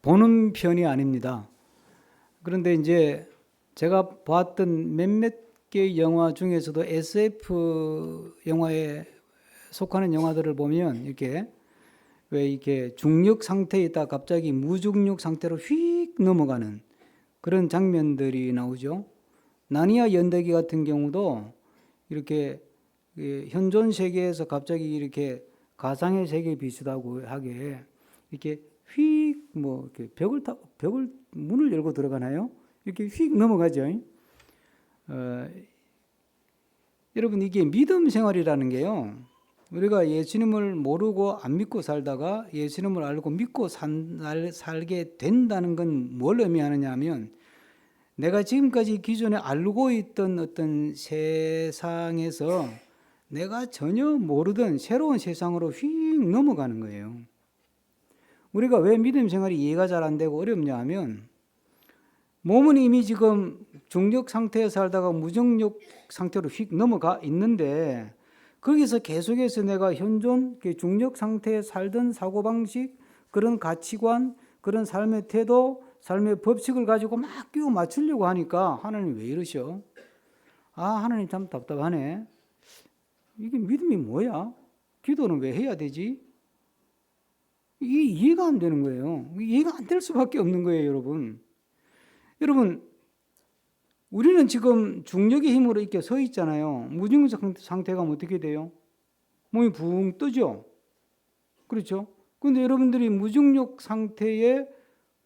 보는 편이 아닙니다. 그런데 이제 제가 봤던 몇몇 개 영화 중에서도 SF 영화에 속하는 영화들을 보면 이렇게 왜 이렇게 중력 상태에 있다 갑자기 무중력 상태로 휙 넘어가는 그런 장면들이 나오죠. 나니아 연대기 같은 경우도 이렇게 현존 세계에서 갑자기 이렇게 가상의 세계 비슷하고 하게 이렇게 휙 뭐 이렇게 벽을 문을 열고 들어가나요? 이렇게 휙 넘어가죠. 여러분 이게 믿음 생활이라는 게요. 우리가 예수님을 모르고 안 믿고 살다가 예수님을 알고 믿고 살게 된다는 건 뭘 의미하느냐 하면 내가 지금까지 기존에 알고 있던 어떤 세상에서 내가 전혀 모르던 새로운 세상으로 휙 넘어가는 거예요. 우리가 왜 믿음 생활이 이해가 잘 안 되고 어렵냐 하면 몸은 이미 지금 중력 상태에 살다가 무중력 상태로 휙 넘어가 있는데 거기서 계속해서 내가 현존 중력 상태에 살던 사고방식, 그런 가치관, 그런 삶의 태도, 삶의 법칙을 가지고 막 끼워 맞추려고 하니까 하나님 왜 이러셔? 아, 하나님 참 답답하네. 이게 믿음이 뭐야? 기도는 왜 해야 되지? 이게 이해가 안 되는 거예요. 이해가 안 될 수밖에 없는 거예요, 여러분. 여러분, 우리는 지금 중력의 힘으로 이렇게 서 있잖아요. 무중력 상태가 어떻게 돼요? 몸이 붕 뜨죠? 그렇죠? 근데 여러분들이 무중력 상태에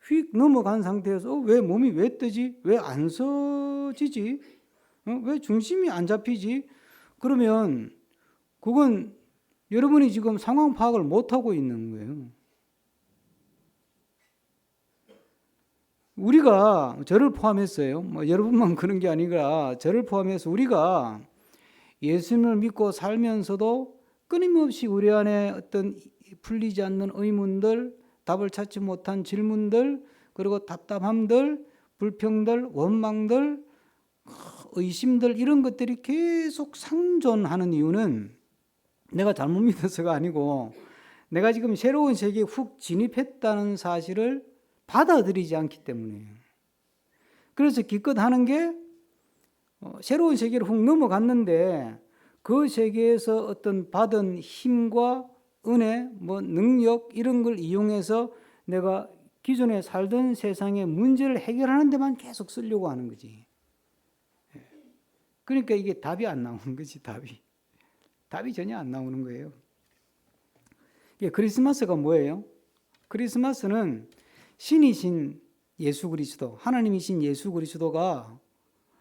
휙 넘어간 상태에서 왜 몸이 왜 뜨지? 왜 안 서지지? 왜 중심이 안 잡히지? 그러면 그건 여러분이 지금 상황 파악을 못하고 있는 거예요. 우리가 저를 포함했어요. 뭐 여러분만 그런 게 아니라 저를 포함해서 우리가 예수님을 믿고 살면서도 끊임없이 우리 안에 어떤 풀리지 않는 의문들, 답을 찾지 못한 질문들, 그리고 답답함들, 불평들, 원망들, 의심들 이런 것들이 계속 상존하는 이유는 내가 잘못 믿어서가 아니고 내가 지금 새로운 세계에 훅 진입했다는 사실을 받아들이지 않기 때문이에요. 그래서 기껏 하는 게 새로운 세계로 훅 넘어갔는데 그 세계에서 어떤 받은 힘과 은혜, 뭐 능력 이런 걸 이용해서 내가 기존에 살던 세상의 문제를 해결하는 데만 계속 쓰려고 하는 거지. 그러니까 이게 답이 안 나오는 거지, 답이 전혀 안 나오는 거예요. 이게 크리스마스가 뭐예요? 크리스마스는 신이신 예수 그리스도, 하나님이신 예수 그리스도가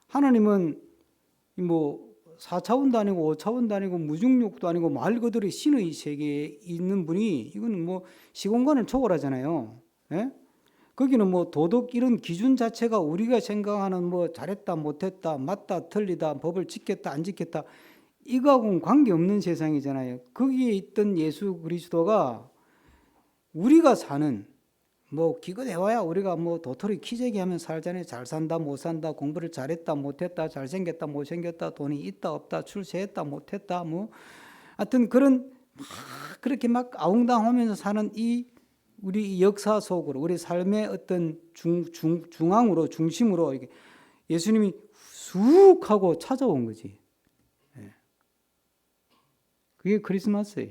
하나님은 뭐 4차원도 아니고 5차원도 아니고 무중력도 아니고 말 그대로 신의 세계에 있는 분이 이거는 뭐 시공간을 초월하잖아요. 예? 거기는 뭐 도덕 이런 기준 자체가 우리가 생각하는 뭐 잘했다 못했다 맞다 틀리다 법을 지켰다 안 지켰다 이거하고는 관계없는 세상이잖아요. 거기에 있던 예수 그리스도가 우리가 사는 뭐 기껏 해와야 우리가 뭐 도토리 키재기 하면 살잖아요. 잘 산다 못 산다 공부를 잘했다 못했다 잘생겼다 못생겼다 돈이 있다 없다 출세했다 못했다 뭐 하여튼 그런 막 그렇게 막 아웅다웅하면서 사는 이 우리 역사 속으로 우리 삶의 어떤 중앙으로 중심으로 이렇게 예수님이 쑥 하고 찾아온 거지. 그게 크리스마스예요.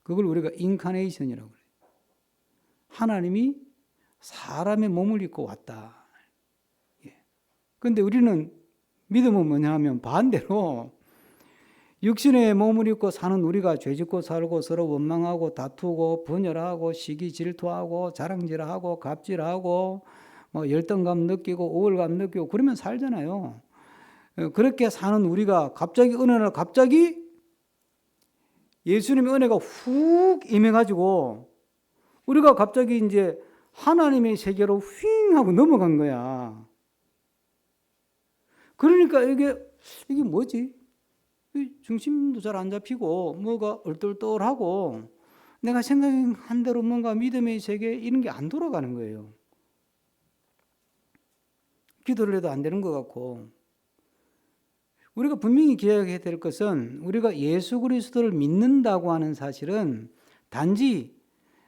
그걸 우리가 인카네이션이라고 그래요. 하나님이 사람의 몸을 입고 왔다. 그런데 우리는 믿음은 뭐냐 하면 반대로 육신의 몸을 입고 사는 우리가 죄짓고 살고 서로 원망하고 다투고 분열하고 시기 질투하고 자랑질하고 갑질하고 뭐 열등감 느끼고 우월감 느끼고 그러면 살잖아요. 그렇게 사는 우리가 갑자기 어느 날 갑자기 예수님의 은혜가 훅 임해가지고 우리가 갑자기 이제 하나님의 세계로 휙 하고 넘어간 거야. 그러니까 이게 뭐지? 중심도 잘 안 잡히고 뭐가 얼떨떨하고 내가 생각한 대로 뭔가 믿음의 세계 이런 게 안 돌아가는 거예요. 기도를 해도 안 되는 것 같고 우리가 분명히 기억해야 될 것은 우리가 예수 그리스도를 믿는다고 하는 사실은 단지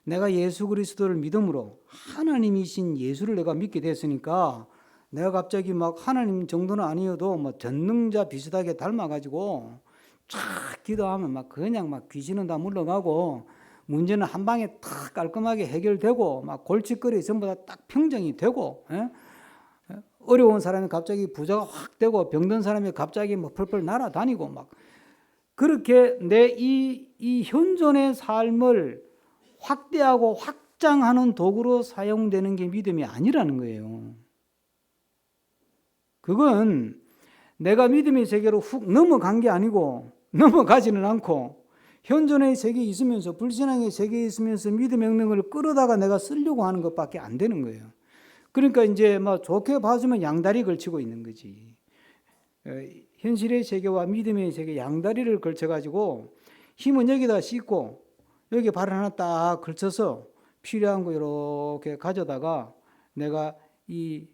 내가 예수 그리스도를 믿음으로 하나님이신 예수를 내가 믿게 됐으니까 내가 갑자기 막 하나님 정도는 아니어도 뭐 전능자 비슷하게 닮아가지고 쫙 기도하면 막 그냥 막 귀신은 다 물러가고 문제는 한 방에 탁 깔끔하게 해결되고 막 골칫거리 전부 다 딱 평정이 되고, 예? 어려운 사람이 갑자기 부자가 확 되고 병든 사람이 갑자기 뭐 펄펄 날아다니고 막 그렇게 내 이 현존의 삶을 확대하고 확장하는 도구로 사용되는 게 믿음이 아니라는 거예요. 그건 내가 믿음의 세계로 훅 넘어간 게 아니고 넘어가지는 않고 현존의 세계에 있으면서 불신앙의 세계에 있으면서 믿음의 능력을 끌어다가 내가 쓰려고 하는 것밖에 안 되는 거예요. 그러니까 이제 막 좋게 봐주면 양다리 걸치고 있는 거지. 현실의 세계와 믿음의 세계 양다리를 걸쳐가지고 힘은 여기다 싣고 여기 발을 하나 딱 걸쳐서 필요한 거 이렇게 가져다가 내가 이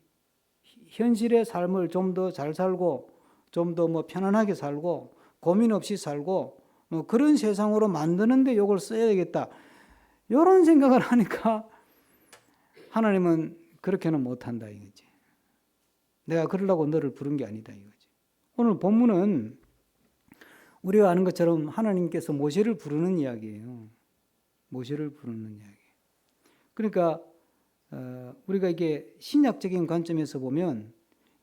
현실의 삶을 좀 더 잘 살고 좀 더 뭐 편안하게 살고 고민 없이 살고 그런 세상으로 만드는데 이걸 써야 되겠다. 이런 생각을 하니까 하나님은 그렇게는 못한다 이거지. 내가 그러려고 너를 부른 게 아니다 이거지. 오늘 본문은 우리가 아는 것처럼 하나님께서 모세를 부르는 이야기예요. 모세를 부르는 이야기. 그러니까 우리가 이게 신약적인 관점에서 보면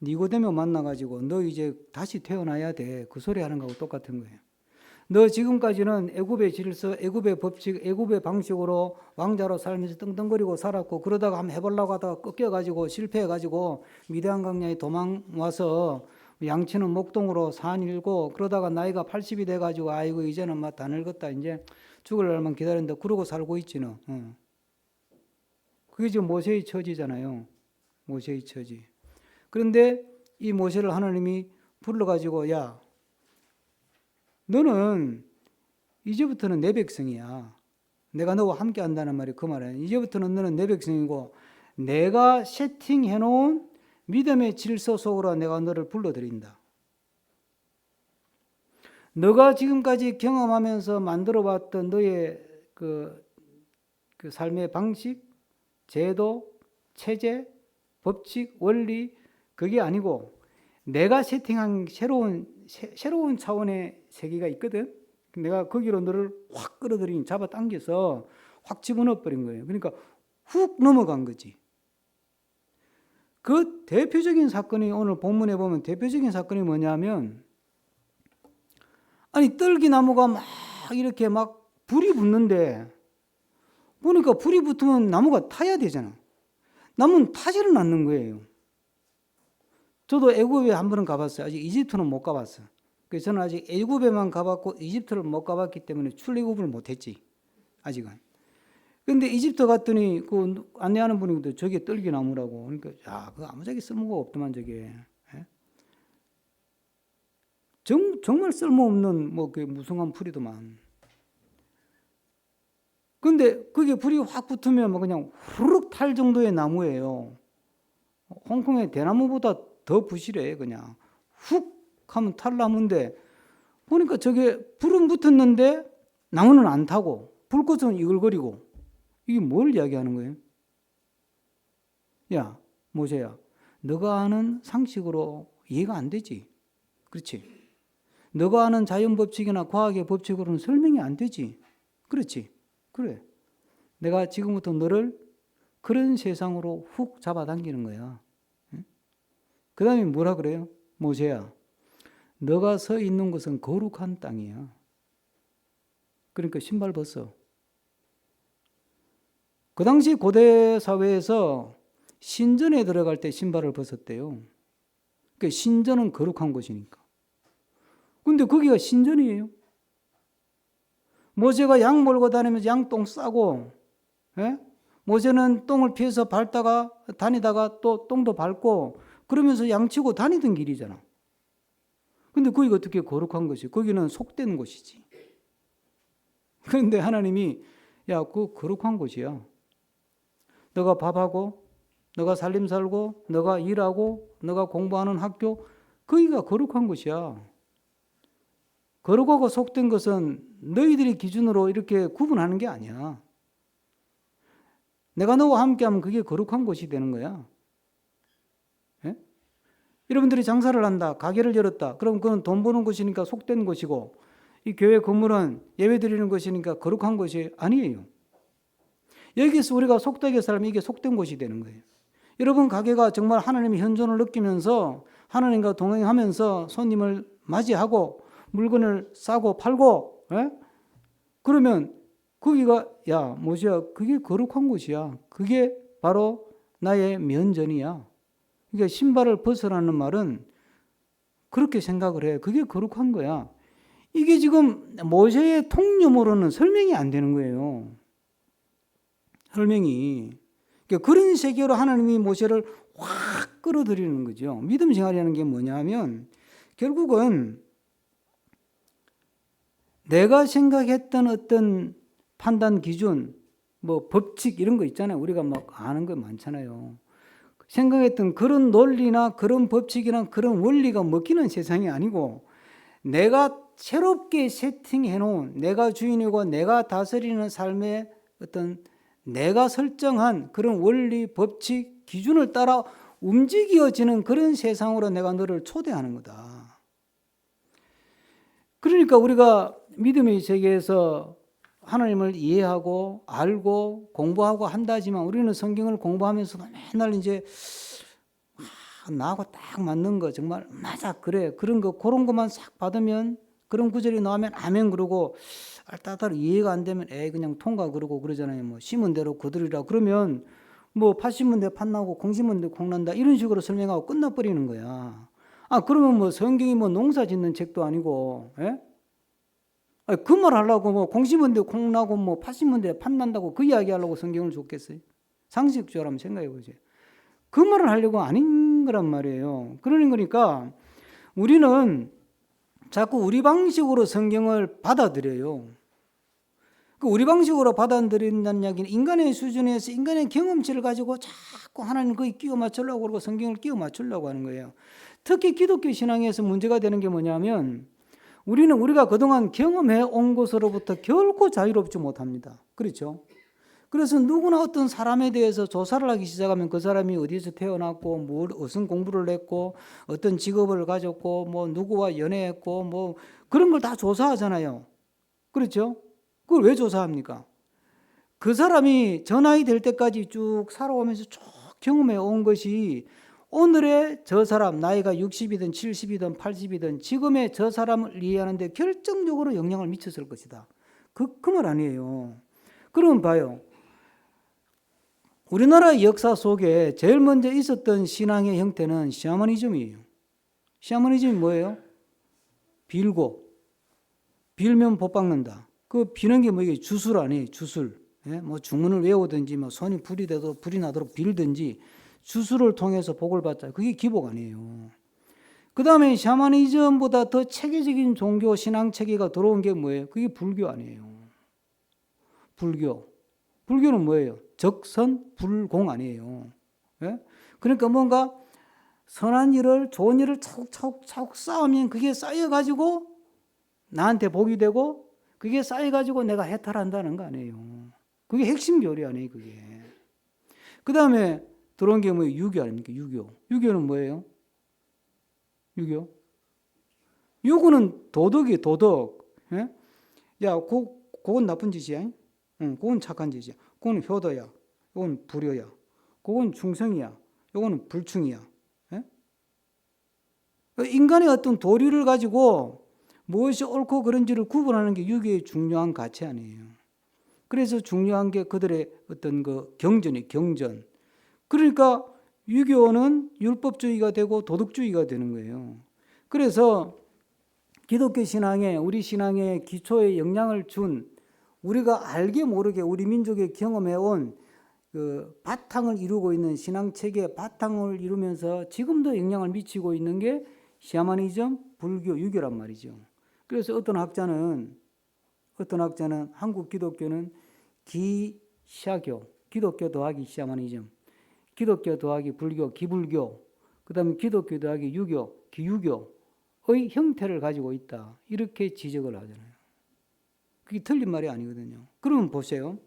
니고데모 만나가지고 너 이제 다시 태어나야 돼. 그 소리 하는 거하고 똑같은 거예요. 너 지금까지는 애굽의 질서, 애굽의 법칙, 애굽의 방식으로 왕자로 살면서 떵떵거리고 살았고 그러다가 한번 해보려고 하다가 꺾여가지고 실패해가지고 미디안 강야에 도망와서 양치는 목동으로 산 일고 그러다가 나이가 80이 돼가지고 아이고 이제는 막 다 늙었다 이제 죽을 날만 기다린다 그러고 살고 있지 너. 그게 지금 모세의 처지잖아요. 모세의 처지. 그런데 이 모세를 하나님이 불러가지고 야 너는 이제부터는 내 백성이야. 내가 너와 함께 한다는 말이 그 말이야. 이제부터는 너는 내 백성이고 내가 세팅해 놓은 믿음의 질서 속으로 내가 너를 불러들인다. 너가 지금까지 경험하면서 만들어왔던 너의 그 삶의 방식, 제도, 체제, 법칙, 원리 그게 아니고 내가 세팅한 새로운 차원의 세계가 있거든. 내가 거기로 너를 확 끌어들이니 잡아당겨서 확 집어넣어 버린 거예요. 그러니까 훅 넘어간 거지. 그 대표적인 사건이 오늘 본문에 보면 대표적인 사건이 뭐냐면 아니 떨기나무가 막 이렇게 막 불이 붙는데 보니까 불이 붙으면 나무가 타야 되잖아. 나무는 타지를 않는 거예요. 저도 애굽에 한 번은 가봤어요. 아직 이집트는 못 가봤어. 그래서 저는 아직 애굽에만 가봤고 이집트를 못 가봤기 때문에 출애굽을 못했지. 아직은. 근데 이집트 갔더니 그 안내하는 분이 저게 떨기나무라고. 그러니까 야, 그거 아무짝에 쓸모가 없더만 저게. 정말 쓸모없는 뭐 그 무성한 풀이더만. 근데 그게 불이 확 붙으면 뭐 그냥 후루룩 탈 정도의 나무예요. 홍콩의 대나무보다 더 부실해 그냥. 훅 하면 탈 나무인데 보니까 저게 불은 붙었는데 나무는 안 타고 불꽃은 이글거리고 이게 뭘 이야기하는 거예요? 야 모세야 너가 아는 상식으로 이해가 안 되지. 그렇지? 너가 아는 자연법칙이나 과학의 법칙으로는 설명이 안 되지. 그렇지? 그래. 내가 지금부터 너를 그런 세상으로 훅 잡아당기는 거야. 그 다음에 뭐라 그래요? 모세야, 너가 서 있는 곳은 거룩한 땅이야. 그러니까 신발 벗어. 그 당시 고대 사회에서 신전에 들어갈 때 신발을 벗었대요. 그러니까 신전은 거룩한 곳이니까. 근데 거기가 신전이에요. 모세가 양 몰고 다니면서 양 똥 싸고, 예? 모세는 똥을 피해서 다니다가 또 똥도 밟고 그러면서 양치고 다니던 길이잖아. 근데 거기가 어떻게 거룩한 것이? 거기는 속된 곳이지. 그런데 하나님이 야, 그거 거룩한 곳이야. 너가 밥하고, 너가 살림 살고, 너가 일하고, 너가 공부하는 학교, 거기가 거룩한 곳이야. 거룩하고 속된 것은 너희들의 기준으로 이렇게 구분하는 게 아니야. 내가 너와 함께하면 그게 거룩한 곳이 되는 거야. 예? 여러분들이 장사를 한다, 가게를 열었다. 그럼 그건 돈 버는 곳이니까 속된 곳이고, 이 교회 건물은 예배 드리는 곳이니까 거룩한 곳이 아니에요. 여기서 우리가 속되게 살면 이게 속된 곳이 되는 거예요. 여러분 가게가 정말 하나님의 현존을 느끼면서 하나님과 동행하면서 손님을 맞이하고 물건을 싸고 팔고, 예? 그러면 거기가 야 뭐지야, 그게 거룩한 곳이야. 그게 바로 나의 면전이야. 그러니까 신발을 벗으라는 말은 그렇게 생각을 해. 그게 거룩한 거야. 이게 지금 모세의 통념으로는 설명이 안 되는 거예요. 설명이. 그러니까 그런 세계로 하나님이 모세를 확 끌어들이는 거죠. 믿음 생활이라는 게 뭐냐면 결국은 내가 생각했던 어떤 판단 기준, 뭐 법칙 이런 거 있잖아요. 우리가 막 아는 거 많잖아요. 생각했던 그런 논리나 그런 법칙이나 그런 원리가 먹히는 세상이 아니고 내가 새롭게 세팅해 놓은, 내가 주인이고 내가 다스리는 삶의 어떤 내가 설정한 그런 원리, 법칙, 기준을 따라 움직여지는 그런 세상으로 내가 너를 초대하는 거다. 그러니까 우리가 믿음의 세계에서 하나님을 이해하고 알고 공부하고 한다지만 우리는 성경을 공부하면서도 맨날 이제 나하고 딱 맞는 거, 정말 맞아, 그래, 그런 거, 그런 것만 싹 받으면, 그런 구절이 나오면 아멘 그러고, 알따따로 이해가 안 되면 그냥 통과 그러고 그러잖아요. 뭐 심은 대로 거두리라 그러면 뭐 팥 심은 데 팥 나고 콩 심은 데 콩 난다 이런 식으로 설명하고 끝나버리는 거야. 그러면 뭐 성경이 뭐 농사 짓는 책도 아니고, 예? 그 말 하려고 뭐 콩 심은 데 콩 나고 뭐 팥 심은 데 팥 난다고 그 이야기 하려고 성경을 줬겠어요? 상식적으로 한번 생각해 보세요. 그 말을 하려고 아닌 거란 말이에요. 그러니까 우리는 자꾸 우리 방식으로 성경을 받아들여요. 우리 방식으로 받아들인다는 이야기는 인간의 수준에서 인간의 경험치를 가지고 자꾸 하나님 거기 끼워 맞추려고 그러고 성경을 끼워 맞추려고 하는 거예요. 특히 기독교 신앙에서 문제가 되는 게 뭐냐면 우리는 우리가 그동안 경험해 온 것으로부터 결코 자유롭지 못합니다. 그렇죠? 그래서 누구나 어떤 사람에 대해서 조사를 하기 시작하면 그 사람이 어디서 태어났고 무슨 공부를 했고 어떤 직업을 가졌고 뭐 누구와 연애했고 뭐 그런 걸 다 조사하잖아요. 그렇죠? 그걸 왜 조사합니까? 그 사람이 저 나이 될 때까지 쭉 살아오면서 쭉 경험해 온 것이 오늘의 저 사람, 나이가 60이든 70이든 80이든 지금의 저 사람을 이해하는데 결정적으로 영향을 미쳤을 것이다. 그 말 아니에요. 그러면 봐요. 우리나라 역사 속에 제일 먼저 있었던 신앙의 형태는 샤머니즘이에요. 샤머니즘이 뭐예요? 빌고, 빌면 복 받는다. 그 비는 게 뭐예요? 주술 아니에요? 주술. 예? 뭐 주문을 외우든지 뭐 손이 불이 돼도 불이 나도록 빌든지 주술을 통해서 복을 받자. 그게 기복 아니에요. 그 다음에 샤머니즘보다 더 체계적인 종교 신앙 체계가 들어온 게 뭐예요? 그게 불교 아니에요. 불교. 불교는 뭐예요? 적선불공 아니에요. 예? 그러니까 뭔가 선한 일을, 좋은 일을 차곡차곡 쌓으면 그게 쌓여가지고 나한테 복이 되고 그게 쌓여가지고 내가 해탈한다는 거 아니에요. 그게 핵심 교리 아니에요, 그게. 그 다음에 들어온 게 뭐예요? 유교 아닙니까? 유교. 유교는 뭐예요? 유교? 유교는 도덕이에요, 도덕. 예? 야, 그건 나쁜 짓이야. 응, 그건 착한 짓이야. 그건 효도야. 이건 불효야. 그건 충성이야. 이거는 불충이야. 예? 인간의 어떤 도리를 가지고 무엇이 옳고 그른지를 구분하는 게 유교의 중요한 가치 아니에요. 그래서 중요한 게 그들의 어떤 그 경전이 경전. 그러니까 유교는 율법주의가 되고 도덕주의가 되는 거예요. 그래서 기독교 신앙에 우리 신앙의 기초에 영향을 준 우리가 알게 모르게 우리 민족의 경험해온 그 바탕을 이루고 있는 신앙체계의 바탕을 이루면서 지금도 영향을 미치고 있는 게 샤머니즘, 불교, 유교란 말이죠. 그래서 어떤 학자는 한국 기독교는 기샤교, 기독교 더하기 샤머니즘, 기독교 더하기 불교, 기불교, 그 다음에 기독교 더하기 유교, 기유교의 형태를 가지고 있다. 이렇게 지적을 하잖아요. 그게 틀린 말이 아니거든요. 그러면 보세요.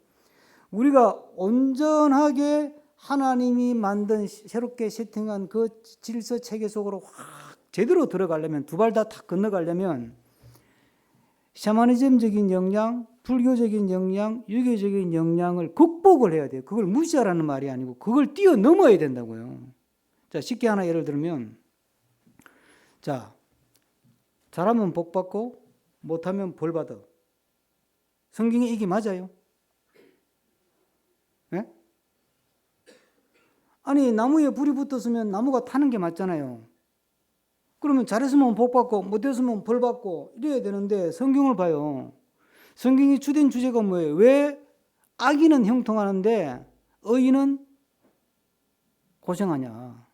우리가 온전하게 하나님이 만든 새롭게 세팅한 그 질서 체계 속으로 확 제대로 들어가려면, 두 발 다 탁 건너가려면 샤머니즘적인 역량, 불교적인 역량, 유교적인 역량을 극복을 해야 돼요. 그걸 무시하라는 말이 아니고 그걸 뛰어넘어야 된다고요. 자, 쉽게 하나 예를 들면, 자, 잘하면 복 받고 못하면 벌 받아. 성경에 이게 맞아요? 네? 아니, 나무에 불이 붙었으면 나무가 타는 게 맞잖아요. 그러면 잘했으면 복 받고 못했으면 벌 받고 이래야 되는데, 성경을 봐요. 성경이 주된 주제가 뭐예요? 왜 악인은 형통하는데 의인은 고생하냐?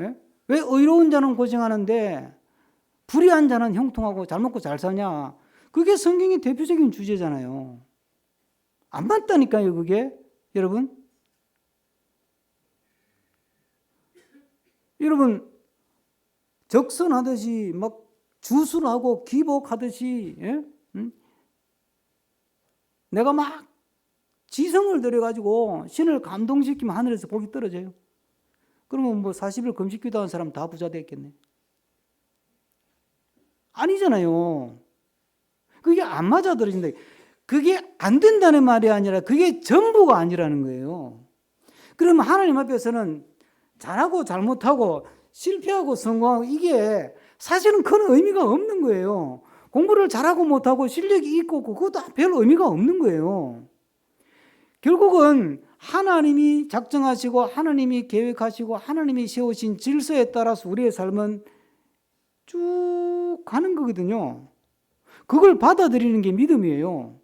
예? 왜 의로운 자는 고생하는데 불의한 자는 형통하고 잘 먹고 잘 사냐? 그게 성경의 대표적인 주제잖아요. 안 맞다니까요, 그게. 여러분, 적선하듯이 막 주술하고 기복하듯이, 예? 내가 막 지성을 들여가지고 신을 감동시키면 하늘에서 복이 떨어져요. 그러면 뭐 40일 금식 기도한 사람 다 부자 됐겠네. 아니잖아요. 그게 안 맞아떨어진다. 그게 안 된다는 말이 아니라 그게 전부가 아니라는 거예요. 그러면 하나님 앞에서는 잘하고 잘못하고 실패하고 성공하고 이게 사실은 큰 의미가 없는 거예요. 공부를 잘하고 못하고 실력이 있고 없고 그것도 별 의미가 없는 거예요. 결국은 하나님이 작정하시고 하나님이 계획하시고 하나님이 세우신 질서에 따라서 우리의 삶은 쭉 가는 거거든요. 그걸 받아들이는 게 믿음이에요.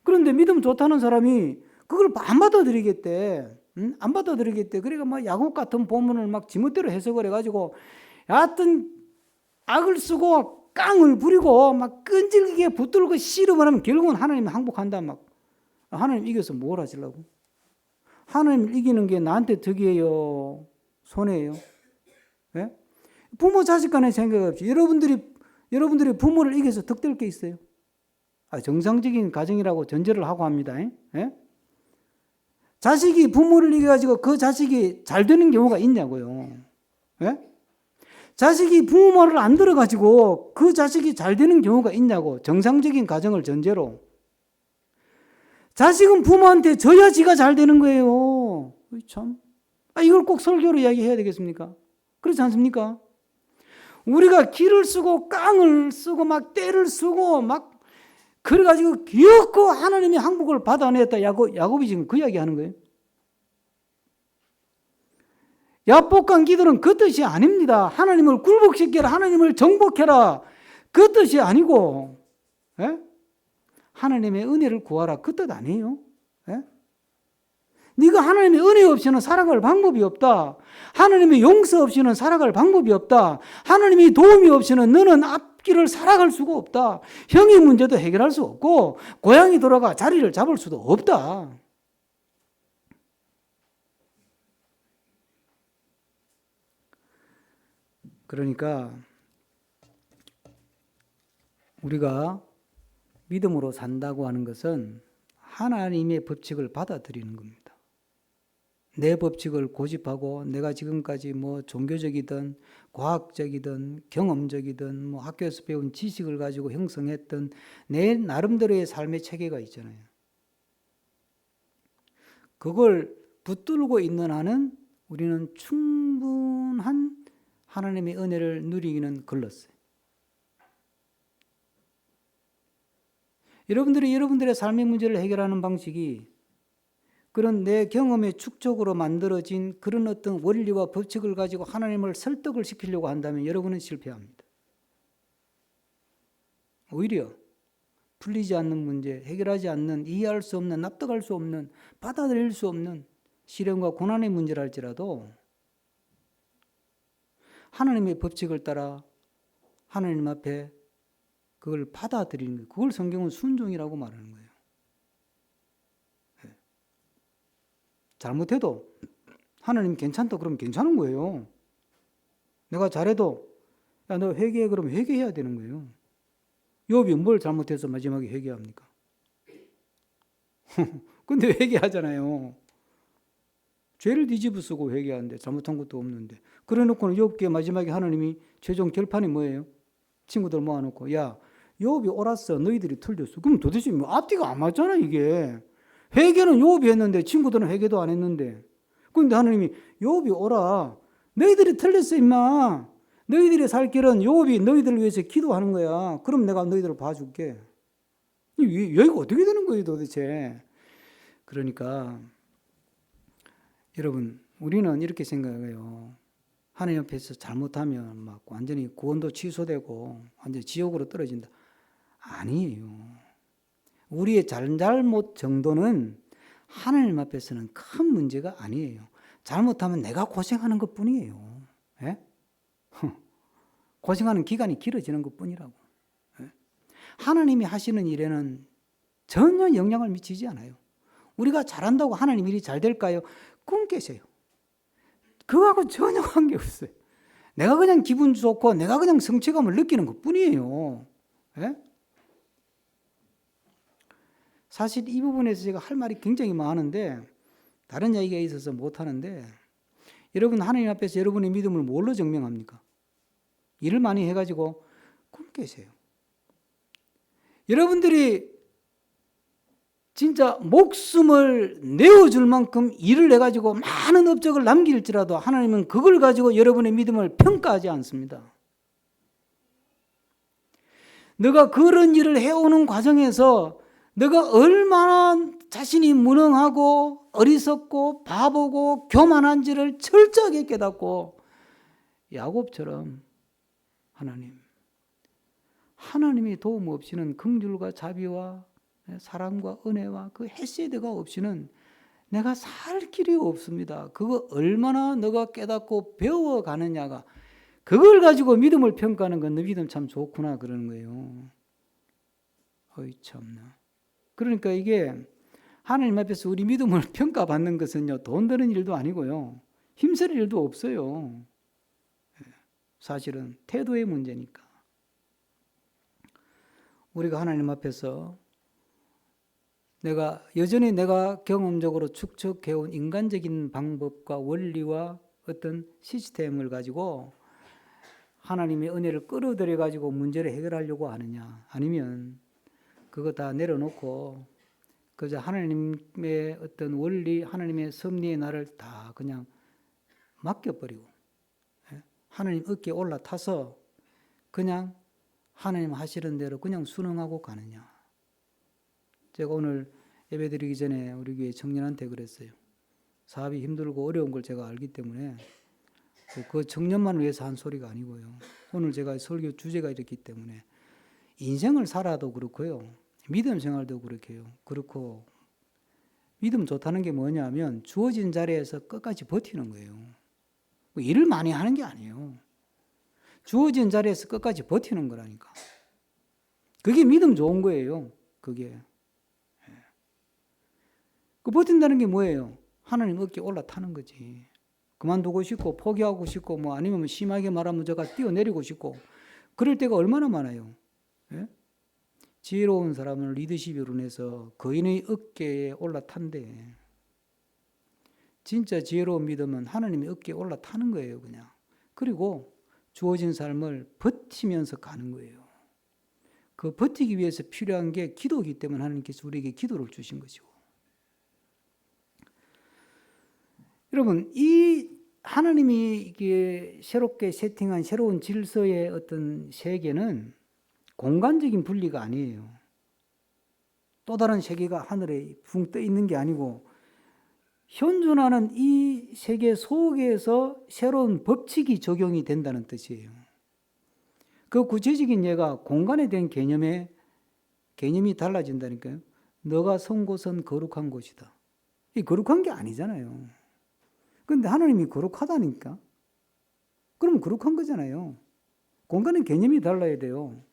그런데 믿음 좋다는 사람이 그걸 안 받아들이겠대. 안 받아들이겠대. 그러니까 막 야곱 같은 본문을 막 지멋대로 해석을 해가지고 하여튼 악을 쓰고 깡을 부리고 막 끈질기게 붙들고 씨름을 하면 결국은 하나님이 항복한다. 막 하나님 이겨서 뭘 하시려고? 하나님 이기는 게 나한테 덕이에요? 손해예요? 예? 부모 자식 간의 생각 없이 여러분들이 부모를 이겨서 덕될 게 있어요? 정상적인 가정이라고 전제를 하고 합니다. 예? 자식이 부모를 이겨가지고 그 자식이 잘 되는 경우가 있냐고요. 예? 자식이 부모 말을 안 들어가지고 그 자식이 잘 되는 경우가 있냐고. 정상적인 가정을 전제로. 자식은 부모한테 져야 지가 잘 되는 거예요. 참. 이걸 꼭 설교로 이야기해야 되겠습니까? 그렇지 않습니까? 우리가 기를 쓰고 깡을 쓰고 막 때를 쓰고 막 그래가지고 기어코 하나님의 항복을 받아냈다. 야곱이 지금 그 이야기 하는 거예요. 야복한 기도는 그 뜻이 아닙니다. 하나님을 굴복시켜라. 하나님을 정복해라. 그 뜻이 아니고, 예? 하나님의 은혜를 구하라. 그 뜻 아니에요. 예? 네가 하나님의 은혜 없이는 살아갈 방법이 없다. 하나님의 용서 없이는 살아갈 방법이 없다. 하나님의 도움이 없이는 너는 앞길을 살아갈 수가 없다. 형의 문제도 해결할 수 없고 고향이 돌아가 자리를 잡을 수도 없다. 그러니까 우리가 믿음으로 산다고 하는 것은 하나님의 법칙을 받아들이는 겁니다. 내 법칙을 고집하고 내가 지금까지 뭐 종교적이든 과학적이든 경험적이든 뭐 학교에서 배운 지식을 가지고 형성했던 내 나름대로의 삶의 체계가 있잖아요. 그걸 붙들고 있는 한은 우리는 충분한 하나님의 은혜를 누리기는 글렀어요. 여러분들의 삶의 문제를 해결하는 방식이 그런 내 경험의 축적으로 만들어진 그런 어떤 원리와 법칙을 가지고 하나님을 설득을 시키려고 한다면 여러분은 실패합니다. 오히려 풀리지 않는 문제, 해결하지 않는, 이해할 수 없는, 납득할 수 없는, 받아들일 수 없는 시련과 고난의 문제를 할지라도 하나님의 법칙을 따라 하나님 앞에 그걸 받아들이는 거예요. 그걸 성경은 순종이라고 말하는 거예요. 잘못해도 하나님 괜찮다 그러면 괜찮은 거예요. 내가 잘해도 야, 너 회개해 그러면 회개해야 되는 거예요. 욥이 뭘 잘못해서 마지막에 회개합니까? 근데 회개하잖아요. 죄를 뒤집어 쓰고 회개하는데 잘못한 것도 없는데. 그래 놓고는 욥기에 마지막에 하나님이 최종 결판이 뭐예요? 친구들 모아놓고 야 욥이 옳았어 너희들이 틀렸어. 그럼 도대체 뭐 앞뒤가 안 맞잖아 이게. 회개는 욥이 했는데 친구들은 회개도 안 했는데. 그런데 하나님이 욥이 옳아 너희들이 틀렸어 임마. 너희들이 살 길은 욥이 너희들을 위해서 기도하는 거야. 그럼 내가 너희들을 봐줄게. 여기가 어떻게 되는 거예요 도대체. 그러니까 여러분 우리는 이렇게 생각해요. 하나님 앞에서 잘못하면 막 완전히 구원도 취소되고 완전히 지옥으로 떨어진다. 아니에요. 우리의 잘못 정도는 하나님 앞에서는 큰 문제가 아니에요. 잘못하면 내가 고생하는 것뿐이에요. 예? 고생하는 기간이 길어지는 것뿐이라고. 예? 하나님이 하시는 일에는 전혀 영향을 미치지 않아요. 우리가 잘한다고 하나님 일이 잘 될까요? 꿈 깨세요. 그거하고 전혀 관계없어요. 내가 그냥 기분 좋고 내가 그냥 성취감을 느끼는 것뿐이에요. 예? 사실 이 부분에서 제가 할 말이 굉장히 많은데 다른 이야기가 있어서 못하는데 여러분 하나님 앞에서 여러분의 믿음을 뭘로 증명합니까? 일을 많이 해가지고 꿈 깨세요. 여러분들이 진짜 목숨을 내어줄 만큼 일을 해가지고 많은 업적을 남길지라도 하나님은 그걸 가지고 여러분의 믿음을 평가하지 않습니다. 너가 그런 일을 해오는 과정에서 너가 얼마나 자신이 무능하고 어리석고 바보고 교만한지를 철저하게 깨닫고 야곱처럼 하나님의 도움 없이는 긍휼과 자비와 사랑과 은혜와 그 헤세드가 없이는 내가 살 길이 없습니다. 그거 얼마나 너가 깨닫고 배워가느냐가 그걸 가지고 믿음을 평가하는 건 너 믿음 참 좋구나 그러는 거예요. 어이 참나. 그러니까 이게 하나님 앞에서 우리 믿음을 평가받는 것은요 돈 드는 일도 아니고요 힘쓸 일도 없어요. 사실은 태도의 문제니까. 우리가 하나님 앞에서 여전히 내가 경험적으로 축적해온 인간적인 방법과 원리와 어떤 시스템을 가지고 하나님의 은혜를 끌어들여 가지고 문제를 해결하려고 하느냐, 아니면 그거 다 내려놓고 그저 하나님의 어떤 원리, 하나님의 섭리의 나를 다 그냥 맡겨버리고 하나님 어깨에 올라타서 그냥 하나님 하시는 대로 그냥 순응하고 가느냐. 제가 오늘 예배드리기 전에 우리 교회 청년한테 그랬어요. 사업이 힘들고 어려운 걸 제가 알기 때문에 그 청년만 위해서 한 소리가 아니고요. 오늘 제가 설교 주제가 이렇기 때문에 인생을 살아도 그렇고요. 믿음 생활도 그렇게요. 그렇고 믿음 좋다는 게 뭐냐면 주어진 자리에서 끝까지 버티는 거예요. 일을 많이 하는 게 아니에요. 주어진 자리에서 끝까지 버티는 거라니까. 그게 믿음 좋은 거예요. 그게. 그 버틴다는 게 뭐예요? 하나님 어깨에 올라타는 거지. 그만두고 싶고 포기하고 싶고 뭐 아니면 심하게 말하면 제가 뛰어내리고 싶고 그럴 때가 얼마나 많아요. 예? 지혜로운 사람을 리더십으로 인해서 거인의 어깨에 올라탄대. 진짜 지혜로운 믿음은 하나님의 어깨에 올라타는 거예요, 그냥. 그리고 주어진 삶을 버티면서 가는 거예요. 그 버티기 위해서 필요한 게 기도이기 때문에 하나님께서 우리에게 기도를 주신 것이고. 여러분, 이 하나님이 이게 새롭게 세팅한 새로운 질서의 어떤 세계는 공간적인 분리가 아니에요. 또 다른 세계가 하늘에 붕 떠 있는 게 아니고 현존하는 이 세계 속에서 새로운 법칙이 적용이 된다는 뜻이에요. 그 구체적인 예가 공간에 대한 개념이 달라진다니까요. 너가 선 곳은 거룩한 곳이다. 이 거룩한 게 아니잖아요. 그런데 하나님이 거룩하다니까. 그러면 거룩한 거잖아요. 공간의 개념이 달라야 돼요.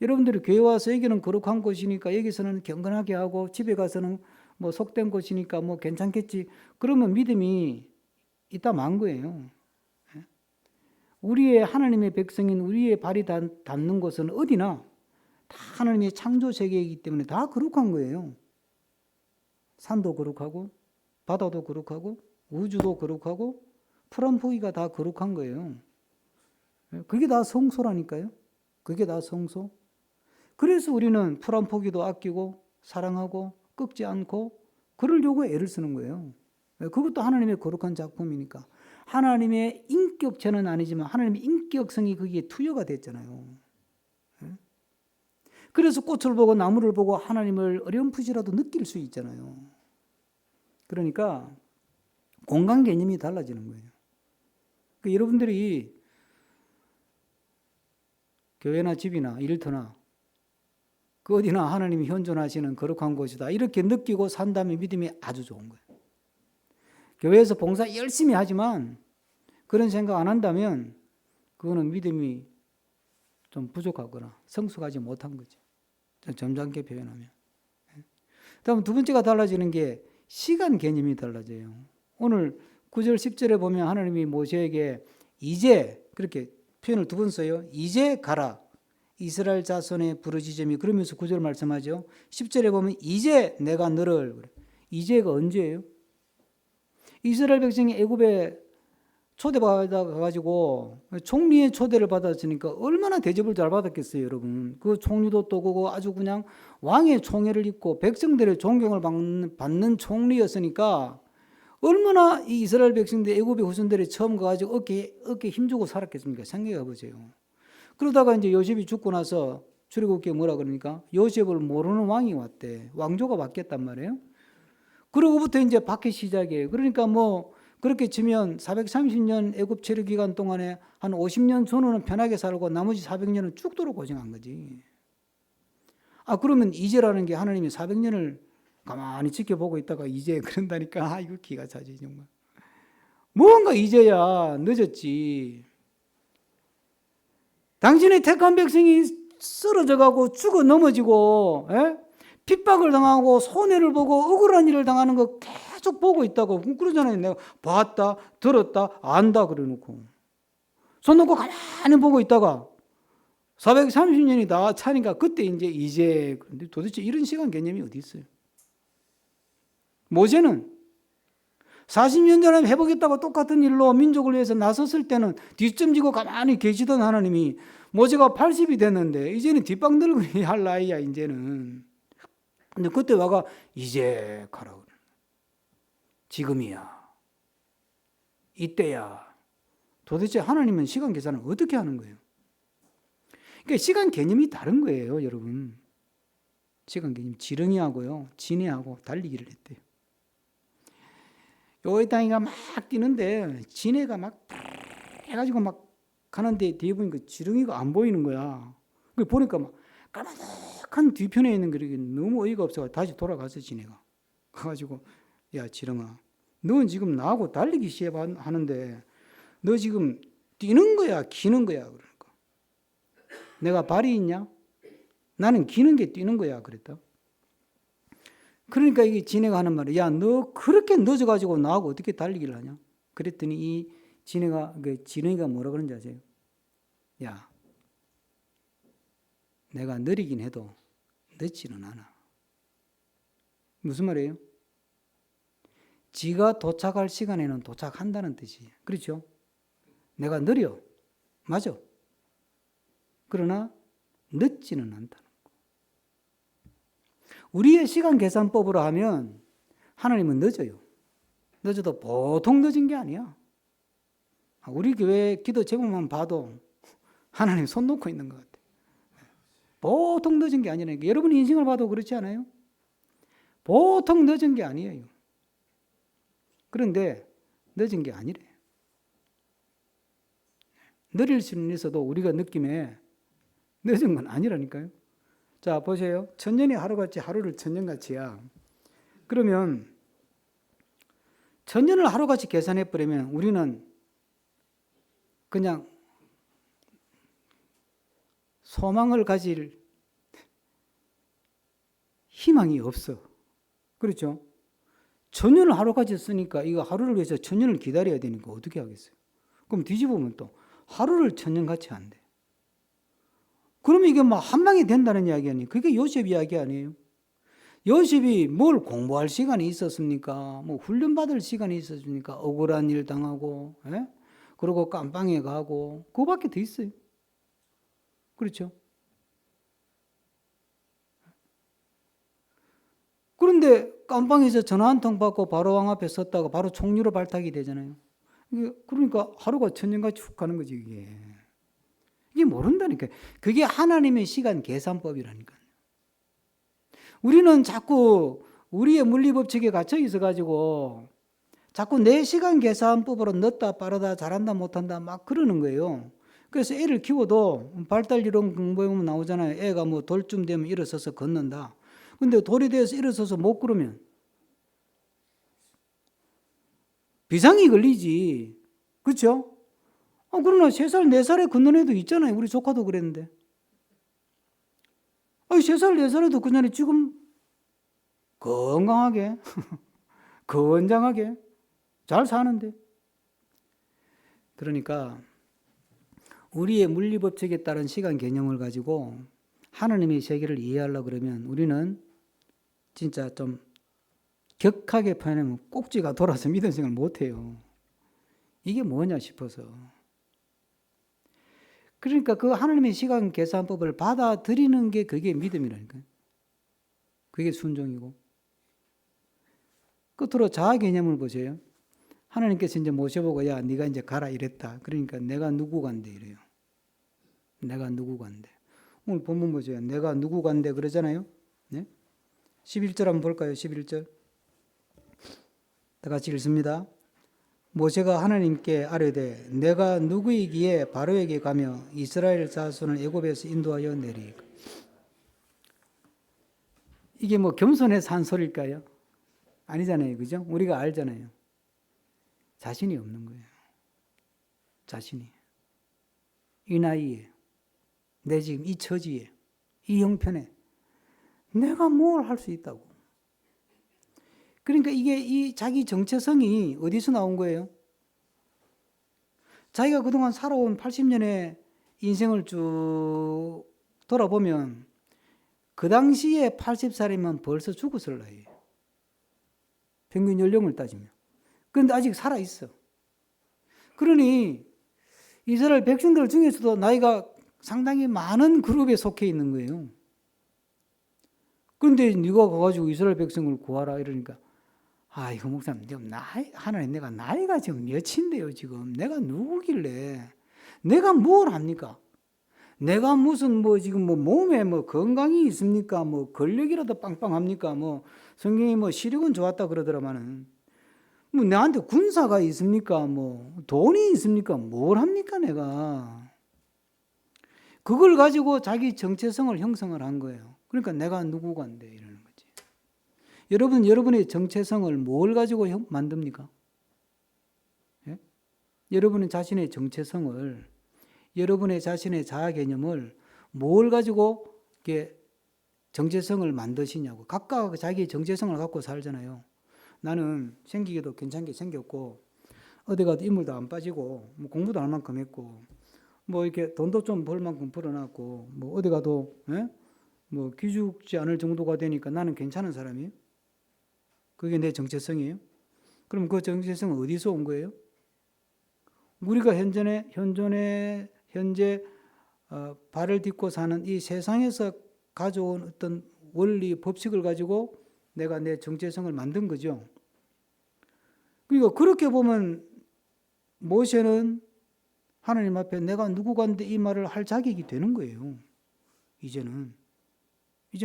여러분들이 교회 와서 여기는 거룩한 곳이니까 여기서는 경건하게 하고 집에 가서는 뭐 속된 곳이니까 뭐 괜찮겠지. 그러면 믿음이 이따 만 거예요. 우리의 하나님의 백성인 우리의 발이 닿는 곳은 어디나 다 하나님의 창조 세계이기 때문에 다 거룩한 거예요. 산도 거룩하고 바다도 거룩하고 우주도 거룩하고 풀 한 포기가 다 거룩한 거예요. 그게 다 성소라니까요. 그게 다 성소. 그래서 우리는 풀 한 포기도 아끼고 사랑하고 꺾지 않고 그러려고 애를 쓰는 거예요. 그것도 하나님의 거룩한 작품이니까. 하나님의 인격체는 아니지만 하나님의 인격성이 거기에 투여가 됐잖아요. 그래서 꽃을 보고 나무를 보고 하나님을 어렴풋이라도 느낄 수 있잖아요. 그러니까 공간 개념이 달라지는 거예요. 그러니까 여러분들이 교회나 집이나 일터나 그 어디나 하나님이 현존하시는 거룩한 곳이다 이렇게 느끼고 산다면 믿음이 아주 좋은 거예요. 교회에서 봉사 열심히 하지만 그런 생각 안 한다면 그거는 믿음이 좀 부족하거나 성숙하지 못한 거죠. 점잖게 표현하면. 다음 두 번째가 달라지는 게 시간 개념이 달라져요. 오늘 9절 10절에 보면 하나님이 모세에게 이제 그렇게 표현을 두 번 써요. 이제 가라. 이스라엘 자손의 부르짖음이 그러면서 9절 말씀하죠. 10절에 보면 이제 내가 너를 이제가 언제예요? 이스라엘 백성이 애굽에 초대받아 가지고 총리의 초대를 받았으니까 얼마나 대접을 잘 받았겠어요, 여러분. 그 총리도 또 그거 아주 그냥 왕의 총애를 입고 백성들의 존경을 받는 총리였으니까 얼마나 이 이스라엘 백성들 애굽의 후손들이 처음 가가지고 어깨에 힘주고 살았겠습니까? 생각해 보세요. 그러다가 이제 요셉이 죽고 나서 출애굽기에 뭐라 그러니까 요셉을 모르는 왕이 왔대. 왕조가 바뀌었단 말이에요. 그러고부터 이제 바뀌기 시작이에요. 그러니까 뭐 그렇게 치면 430년 애굽 체류 기간 동안에 한 50년 전후는 편하게 살고 나머지 400년은 죽도록 고생한 거지. 그러면 이제라는 게 하나님이 400년을 가만히 지켜보고 있다가 이제 그런다니까 이거 기가 차지 정말. 뭔가 이제야 늦었지. 당신의 택한 백성이 쓰러져가고 죽어 넘어지고 핍박을 당하고 손해를 보고 억울한 일을 당하는 거 계속 보고 있다고 그러잖아요. 내가 봤다 들었다 안다 그래놓고 손 놓고 가만히 보고 있다가 430년이 다 차니까 그때 이제 그런데 도대체 이런 시간 개념이 어디 있어요? 모세는 40년 전에 해보겠다고 똑같은 일로 민족을 위해서 나섰을 때는 뒷점지고 가만히 계시던 하나님이 모세가 80이 됐는데 이제는 뒷방들고 할 나이야 이제는. 근데 그때 와가 이제 가라 그래. 지금이야. 이때야. 도대체 하나님은 시간 계산을 어떻게 하는 거예요? 그러니까 시간 개념이 다른 거예요, 여러분. 시간 개념 지렁이하고요, 진해하고 달리기를 했대요. 요에땅이가 막 뛰는데 진해가 막 해가지고 막 가는데 뒤에 보니까 지렁이가 안 보이는 거야. 그 보니까 막 까마득한 뒤편에 있는 게 너무 어이가 없어서 다시 돌아가서 진해가 가가지고 야 지렁아, 넌 지금 나하고 달리기 시합하는데 너 지금 뛰는 거야 기는 거야 그러니까 내가 발이 있냐? 나는 기는 게 뛰는 거야 그랬다. 그러니까 이게 진해가 하는 말이 야 너 그렇게 늦어가지고 나하고 어떻게 달리기를 하냐? 그랬더니 이 지렁이가 뭐라 그런지 아세요? 야 내가 느리긴 해도 늦지는 않아. 무슨 말이에요? 지가 도착할 시간에는 도착한다는 뜻이에요. 그렇죠? 내가 느려. 맞아. 그러나 늦지는 않다는 거. 우리의 시간 계산법으로 하면 하나님은 늦어요. 늦어도 보통 늦은 게 아니야. 우리 교회 기도 제목만 봐도 하나님 손 놓고 있는 것 같아. 보통 늦은 게 아니라니까. 여러분 인생을 봐도 그렇지 않아요? 보통 늦은 게 아니에요. 그런데 늦은 게 아니래. 느릴 수는 있어도 우리가 느낌에 늦은 건 아니라니까요. 자 보세요. 천년이 하루같이 하루를 천년같이야. 그러면 천년을 하루같이 계산해버리면 우리는 그냥 소망을 가질 희망이 없어. 그렇죠? 천년을 하루같이 쓰니까 이거 하루를 위해서 천년을 기다려야 되니까 어떻게 하겠어요? 그럼 뒤집으면 또 하루를 천년같이 한대. 그러면 이게 막 한 방에 된다는 이야기 아니에요? 그게 요셉 이야기 아니에요? 요셉이 뭘 공부할 시간이 있었습니까? 뭐 훈련받을 시간이 있었습니까? 억울한 일 당하고, 예? 그리고 깜빵에 가고, 그거밖에 더 있어요. 그렇죠? 그런데 깜빵에서 전화 한 통 받고 바로 왕 앞에 섰다가 바로 총리로 발탁이 되잖아요. 그러니까 하루가 천년같이 훅 가는 거지, 이게. 이게 모른다니까. 그게 하나님의 시간 계산법이라니까. 우리는 자꾸 우리의 물리법칙에 갇혀 있어가지고 자꾸 내 시간 계산법으로 늦다, 빠르다, 잘한다, 못한다 막 그러는 거예요. 그래서 애를 키워도 발달이론 공부해 보면 나오잖아요. 애가 뭐 돌쯤 되면 일어서서 걷는다. 근데 돌이 돼서 일어서서 못 걸으면 비상이 걸리지. 그렇죠? 그러나 3살, 4살에 걷는 애도 있잖아요. 우리 조카도 그랬는데. 3살, 4살에도 그냥 지금 건강하게, 건장하게 잘 사는데. 그러니까 우리의 물리법칙에 따른 시간 개념을 가지고 하나님의 세계를 이해하려고 그러면 우리는 진짜 좀 격하게 표현하면 꼭지가 돌아서 믿음 생활을 못해요. 이게 뭐냐 싶어서. 그러니까 그 하나님의 시간 계산법을 받아들이는 게 그게 믿음이라니까요. 그게 순종이고. 끝으로 자아 개념을 보세요. 하나님께서 이제 모셔보고 야 네가 이제 가라 이랬다. 그러니까 내가 누구간데 이래요. 내가 누구간데. 오늘 본문 보세요. 내가 누구간데 그러잖아요. 네? 11절 한번 볼까요? 11절. 다 같이 읽습니다. 모세가 하나님께 아뢰되 내가 누구이기에 바로에게 가며 이스라엘 자손을 애굽에서 인도하여 내리까. 이게 뭐 겸손해서 한 소리일까요? 아니잖아요. 그죠? 우리가 알잖아요. 자신이 없는 거예요. 자신이. 이 나이에, 내 지금 이 처지에, 이 형편에 내가 뭘 할 수 있다고. 그러니까 이게 이 자기 정체성이 어디서 나온 거예요? 자기가 그동안 살아온 80년의 인생을 쭉 돌아보면 그 당시에 80살이면 벌써 죽었을 나이에요. 평균 연령을 따지면. 그런데 아직 살아있어. 그러니 이스라엘 백성들 중에서도 나이가 상당히 많은 그룹에 속해 있는 거예요. 그런데 네가 가가지고 이스라엘 백성을 구하라 이러니까 이거 목사님, 하나님 내가 나이가 지금 몇인데요 지금. 내가 누구길래 내가 뭘 합니까? 내가 무슨 뭐 지금 뭐 몸에 뭐 건강이 있습니까? 뭐 근력이라도 빵빵합니까? 뭐 성경이 뭐 시력은 좋았다 그러더라마는 뭐 내한테 군사가 있습니까? 뭐 돈이 있습니까? 뭘 합니까 내가? 그걸 가지고 자기 정체성을 형성을 한 거예요. 그러니까 내가 누구간데 이러는 거지. 여러분, 여러분의 정체성을 뭘 가지고 만듭니까? 예? 여러분은 자신의 정체성을, 여러분의 자신의 자아 개념을 뭘 가지고 이렇게 정체성을 만드시냐고. 각각 자기의 정체성을 갖고 살잖아요. 나는 생기기도 괜찮게 생겼고 어디 가도 인물도 안 빠지고 뭐 공부도 할 만큼 했고 뭐 이렇게 돈도 좀 벌 만큼 벌어놨고 뭐 어디 가도 뭐 기죽지 않을 정도가 되니까 나는 괜찮은 사람이에요. 그게 내 정체성이에요. 그럼 그 정체성은 어디서 온 거예요? 우리가 현재 발을 딛고 사는 이 세상에서 가져온 어떤 원리 법칙을 가지고 내가 내 정체성을 만든 거죠. 그러니까 그렇게 보면 모세는 하나님 앞에 내가 누구간데 이 말을 할 자격이 되는 거예요. 이제는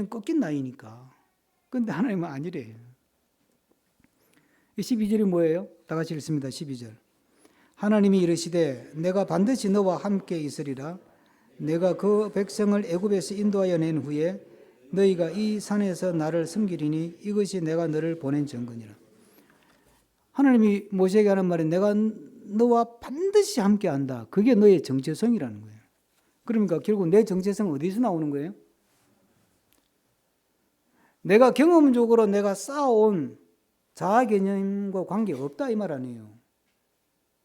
꺾인 나이니까. 그런데 하나님은 아니래요. 12절이 뭐예요? 다 같이 읽습니다. 12절. 하나님이 이르시되 내가 반드시 너와 함께 있으리라. 내가 그 백성을 애굽에서 인도하여 낸 후에 너희가 이 산에서 나를 섬기리니 이것이 내가 너를 보낸 증거니라. 하나님이 모세에게 하는 말은 내가 너와 반드시 함께한다. 그게 너의 정체성이라는 거예요. 그러니까 결국 내 정체성은 어디서 나오는 거예요? 내가 경험적으로 내가 쌓아온 자아 개념과 관계없다 이 말 아니에요.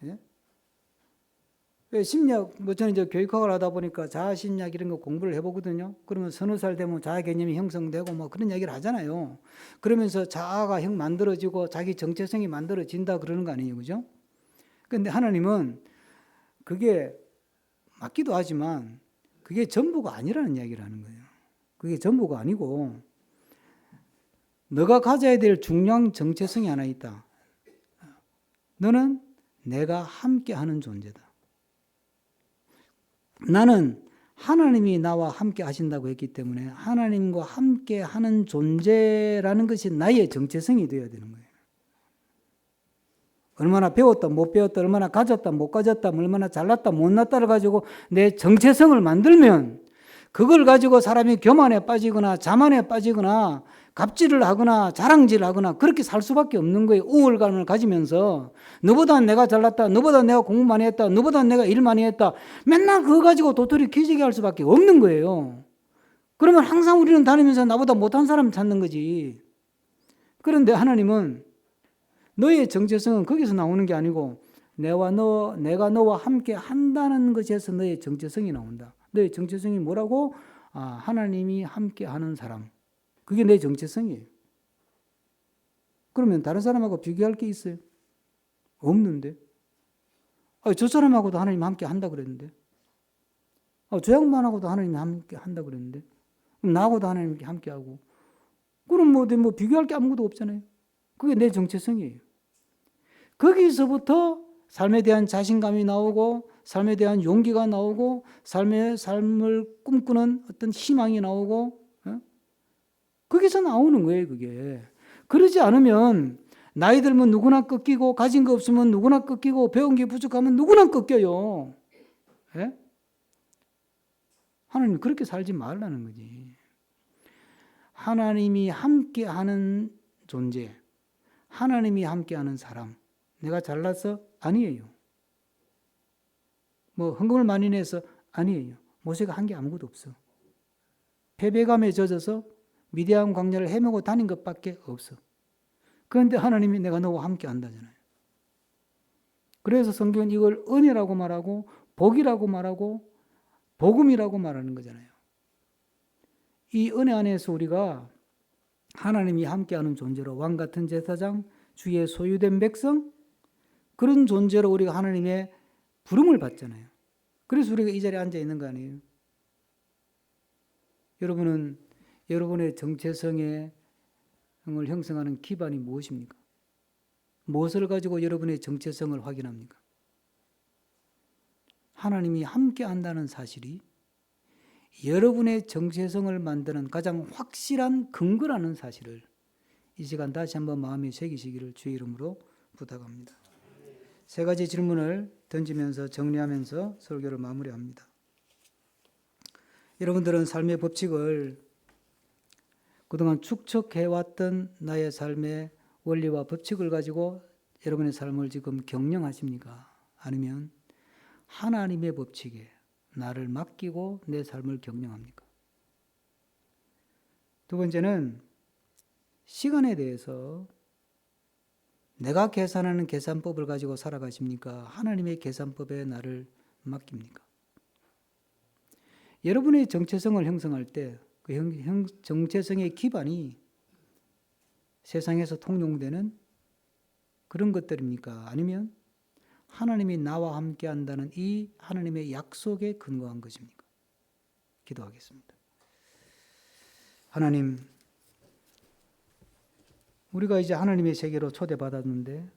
예? 왜 심리학, 뭐 저는 이제 교육학을 하다 보니까 자아 심리학 이런 거 공부를 해보거든요. 그러면 서너 살 되면 자아 개념이 형성되고 뭐 그런 얘기를 하잖아요. 그러면서 자아가 만들어지고 자기 정체성이 만들어진다 그러는 거 아니에요, 그죠? 근데 하나님은 그게 맞기도 하지만 그게 전부가 아니라는 이야기를 하는 거예요. 그게 전부가 아니고 너가 가져야 될 중요한 정체성이 하나 있다. 너는 내가 함께하는 존재다. 나는 하나님이 나와 함께 하신다고 했기 때문에 하나님과 함께하는 존재라는 것이 나의 정체성이 되어야 되는 거예요. 얼마나 배웠다 못 배웠다, 얼마나 가졌다 못 가졌다, 얼마나 잘났다 못났다를 가지고 내 정체성을 만들면 그걸 가지고 사람이 교만에 빠지거나 자만에 빠지거나 갑질을 하거나 자랑질을 하거나 그렇게 살 수밖에 없는 거예요. 우월감을 가지면서 너보다 내가 잘났다, 너보다 내가 공부 많이 했다, 너보다 내가 일 많이 했다, 맨날 그거 가지고 도토리 키지게 할 수밖에 없는 거예요. 그러면 항상 우리는 다니면서 나보다 못한 사람 찾는 거지. 그런데 하나님은 너의 정체성은 거기서 나오는 게 아니고 내가 너와 함께 한다는 것에서 너의 정체성이 나온다. 너의 정체성이 뭐라고? 하나님이 함께 하는 사람. 그게 내 정체성이에요. 그러면 다른 사람하고 비교할 게 있어요? 없는데. 저 사람하고도 하나님 함께 한다 그랬는데. 저 양반하고도 하나님이 함께 한다 그랬는데. 나하고도 하나님이 함께 하고. 그럼 뭐 비교할 게 아무것도 없잖아요. 그게 내 정체성이에요. 거기서부터 삶에 대한 자신감이 나오고 삶에 대한 용기가 나오고 삶을 꿈꾸는 어떤 희망이 나오고 거기서 나오는 거예요, 그게. 그러지 않으면 나이 들면 누구나 꺾이고 가진 거 없으면 누구나 꺾이고 배운 게 부족하면 누구나 꺾여요. 예? 하나님 그렇게 살지 말라는 거지. 하나님이 함께하는 존재, 하나님이 함께하는 사람. 내가 잘나서? 아니에요. 뭐 헌금을 많이 내서? 아니에요. 모세가 한 게 아무것도 없어. 패배감에 젖어서 미디안 광야를 헤매고 다닌 것밖에 없어. 그런데 하나님이 내가 너와 함께 한다잖아요. 그래서 성경은 이걸 은혜라고 말하고 복이라고 말하고 복음이라고 말하는 거잖아요. 이 은혜 안에서 우리가 하나님이 함께하는 존재로 왕같은 제사장, 주의 소유된 백성, 그런 존재로 우리가 하나님의 부름을 받잖아요. 그래서 우리가 이 자리에 앉아 있는 거 아니에요. 여러분은 여러분의 정체성을 형성하는 기반이 무엇입니까? 무엇을 가지고 여러분의 정체성을 확인합니까? 하나님이 함께 한다는 사실이 여러분의 정체성을 만드는 가장 확실한 근거라는 사실을 이 시간 다시 한번 마음에 새기시기를 주의 이름으로 부탁합니다. 세 가지 질문을 던지면서 정리하면서 설교를 마무리합니다. 여러분들은 삶의 법칙을 그동안 축적해왔던 나의 삶의 원리와 법칙을 가지고 여러분의 삶을 지금 경영하십니까? 아니면 하나님의 법칙에 나를 맡기고 내 삶을 경영합니까? 두 번째는 시간에 대해서 내가 계산하는 계산법을 가지고 살아가십니까? 하나님의 계산법에 나를 맡깁니까? 여러분의 정체성을 형성할 때 그 정체성의 기반이 세상에서 통용되는 그런 것들입니까? 아니면 하나님이 나와 함께 한다는 이 하나님의 약속에 근거한 것입니까? 기도하겠습니다. 하나님, 우리가 이제 하나님의 세계로 초대받았는데